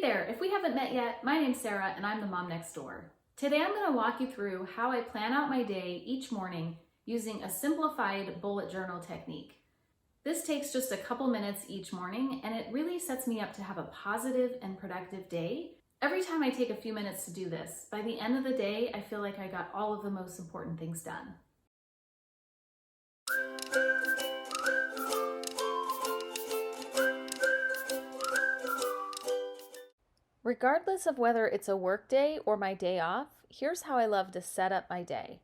there, if we haven't met yet, my name's Sarah and I'm the mom next door. Today I'm going to walk you through how I plan out my day each morning using a simplified bullet journal technique. This takes just a couple minutes each morning and it really sets me up to have a positive and productive day. Every time I take a few minutes to do this, by the end of the day, I feel like I got all of the most important things done. Regardless of whether it's a work day or my day off, here's how I love to set up my day.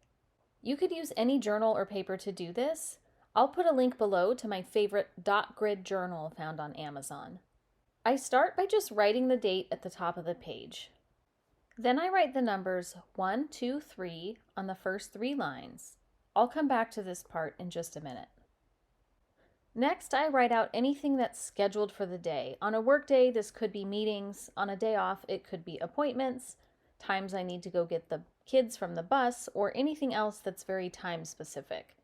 You could use any journal or paper to do this. I'll put a link below to my favorite dot grid journal found on Amazon. I start by just writing the date at the top of the page. Then I write the numbers 1, 2, 3 on the first 3 lines. I'll come back to this part in just a minute. Next, I write out anything that's scheduled for the day. On a work day, this could be meetings. On a day off, it could be appointments, times I need to go get the kids from the bus, or anything else that's very time specific.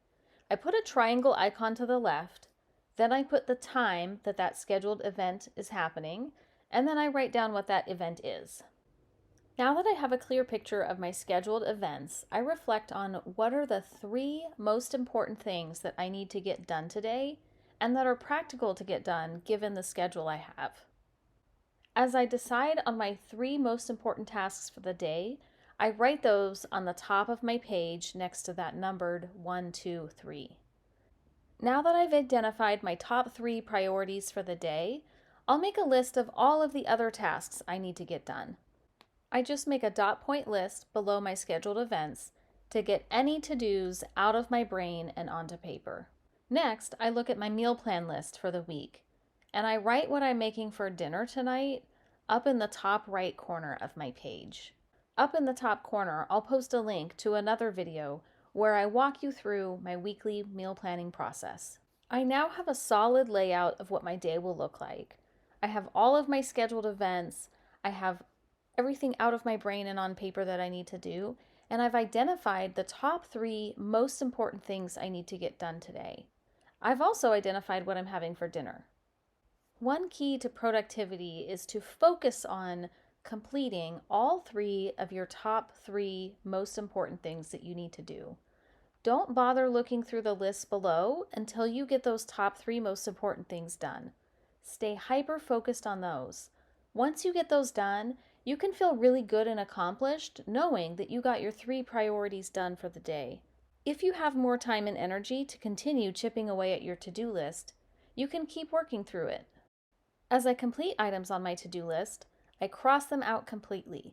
I put a triangle icon to the left, then I put the time that scheduled event is happening, and then I write down what that event is. Now that I have a clear picture of my scheduled events, I reflect on what are the 3 most important things that I need to get done today and that are practical to get done given the schedule I have. As I decide on my 3 most important tasks for the day, I write those on the top of my page next to that numbered 1, 2, 3. Now that I've identified my top 3 priorities for the day, I'll make a list of all of the other tasks I need to get done. I just make a dot point list below my scheduled events to get any to-dos out of my brain and onto paper. Next, I look at my meal plan list for the week, and I write what I'm making for dinner tonight up in the top right corner of my page. Up in the top corner, I'll post a link to another video where I walk you through my weekly meal planning process. I now have a solid layout of what my day will look like. I have all of my scheduled events, I have everything out of my brain and on paper that I need to do, and I've identified the top 3 most important things I need to get done today. I've also identified what I'm having for dinner. One key to productivity is to focus on completing all 3 of your top 3 most important things that you need to do. Don't bother looking through the list below until you get those top 3 most important things done. Stay hyper-focused on those. Once you get those done, you can feel really good and accomplished knowing that you got your 3 priorities done for the day. If you have more time and energy to continue chipping away at your to-do list, you can keep working through it. As I complete items on my to-do list, I cross them out completely.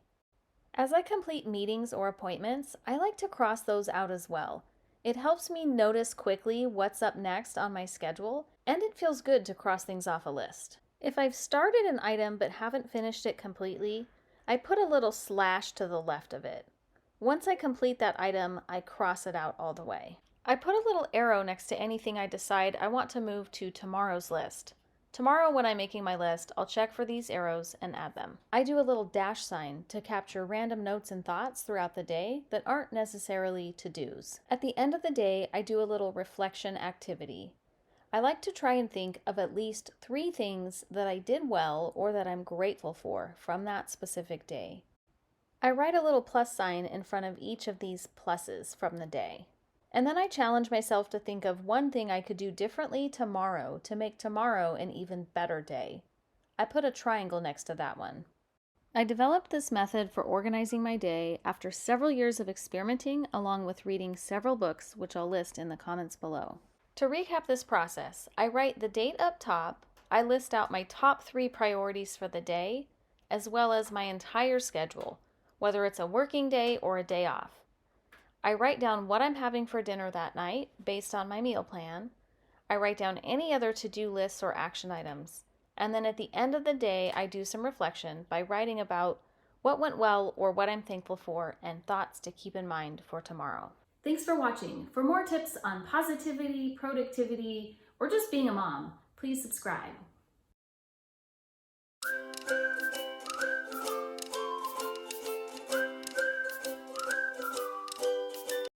As I complete meetings or appointments, I like to cross those out as well. It helps me notice quickly what's up next on my schedule, and it feels good to cross things off a list. If I've started an item but haven't finished it completely, I put a little slash to the left of it. Once I complete that item, I cross it out all the way. I put a little arrow next to anything I decide I want to move to tomorrow's list. Tomorrow when I'm making my list, I'll check for these arrows and add them. I do a little dash sign to capture random notes and thoughts throughout the day that aren't necessarily to-dos. At the end of the day, I do a little reflection activity. I like to try and think of at least 3 things that I did well or that I'm grateful for from that specific day. I write a little plus sign in front of each of these pluses from the day. And then I challenge myself to think of one thing I could do differently tomorrow to make tomorrow an even better day. I put a triangle next to that one. I developed this method for organizing my day after several years of experimenting along with reading several books, which I'll list in the comments below. To recap this process, I write the date up top, I list out my top 3 priorities for the day, as well as my entire schedule, whether it's a working day or a day off. I write down what I'm having for dinner that night based on my meal plan. I write down any other to-do lists or action items. And then at the end of the day, I do some reflection by writing about what went well or what I'm thankful for and thoughts to keep in mind for tomorrow. Thanks for watching. For more tips on positivity, productivity, or just being a mom, please subscribe.